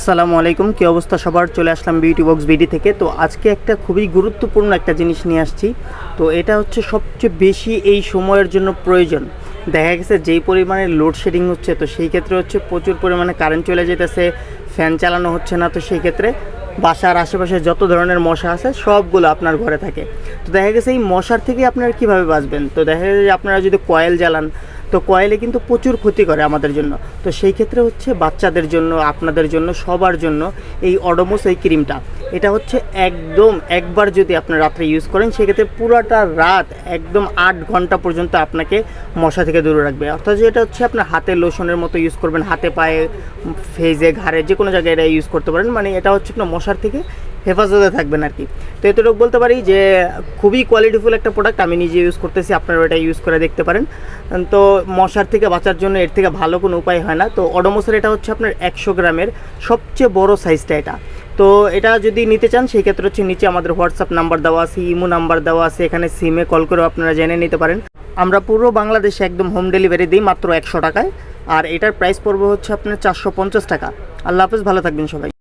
আসসালামু আলাইকুম, কী অবস্থা সবার? চলে আসলাম বিউটি বক্স বিডি থেকে। তো আজকে একটা খুবই গুরুত্বপূর্ণ একটা জিনিস নিয়ে আসছি। তো এটা হচ্ছে সবচেয়ে বেশি এই সময়ের জন্য প্রয়োজন। দেখা গেছে যেই পরিমাণে লোডশেডিং হচ্ছে, তো সেই ক্ষেত্রে হচ্ছে প্রচুর পরিমাণে কারেন্ট চলে যেতেছে, ফ্যান চালানো হচ্ছে না। তো সেই ক্ষেত্রে বাসার আশেপাশে যত ধরনের মশা আছে সবগুলো আপনার ঘরে থাকে। তো দেখা গেছে এই মশার থেকে আপনারা কীভাবে বাঁচবেন? তো দেখা গেছে যে আপনারা যদি কয়েল জ্বালান, তো কয়েলে কিন্তু প্রচুর ক্ষতি করে আমাদের জন্য। তো সেই ক্ষেত্রে হচ্ছে বাচ্চাদের জন্য, আপনাদের জন্য, সবার জন্য এই অডোমস এই ক্রিমটা, এটা হচ্ছে একদম একবার যদি আপনি রাত্রে ইউজ করেন, সেক্ষেত্রে পুরোটা রাত একদম 8 ঘন্টা পর্যন্ত আপনাকে মশা থেকে দূরে রাখবে। অর্থাৎ এটা হচ্ছে আপনার হাতে লোশনের মতো ইউজ করবেন, হাতে পায়ে, ফেজে, ঘাড়ে, যে কোনো জায়গায় এটা ইউজ করতে পারেন। মানে এটা হচ্ছে আপনার মশার থেকে হেফাজতে থাকবেন আর কি। তো এতটুকু বলতে পারি যে খুবই কোয়ালিটিফুল একটা প্রোডাক্ট, আমি নিজে ইউজ করতেছি, আপনারা এটা ইউজ করে দেখতে পারেন। তো মশার থেকে বাঁচার জন্য এর থেকে ভালো কোনো উপায় হয় না। তো অডোমসের এটা হচ্ছে আপনার 100 গ্রামের সবচেয়ে বড় সাইজটা এটা। তো এটা যদি নিতে চান সেই ক্ষেত্রে হচ্ছে নিচে আমাদের হোয়াটসঅ্যাপ নাম্বার দেওয়া আছে, ইমো নাম্বার দেওয়া আছে, এখানে সিমে কল করেও আপনারা জেনে নিতে পারেন। আমরা পুরো বাংলাদেশে একদম হোম ডেলিভারি দিই মাত্র 100 টাকায়। আর এটার প্রাইস পড়বে হচ্ছে আপনার 450 টাকা। আল্লাহ হাফেজ, ভালো থাকবেন সবাই।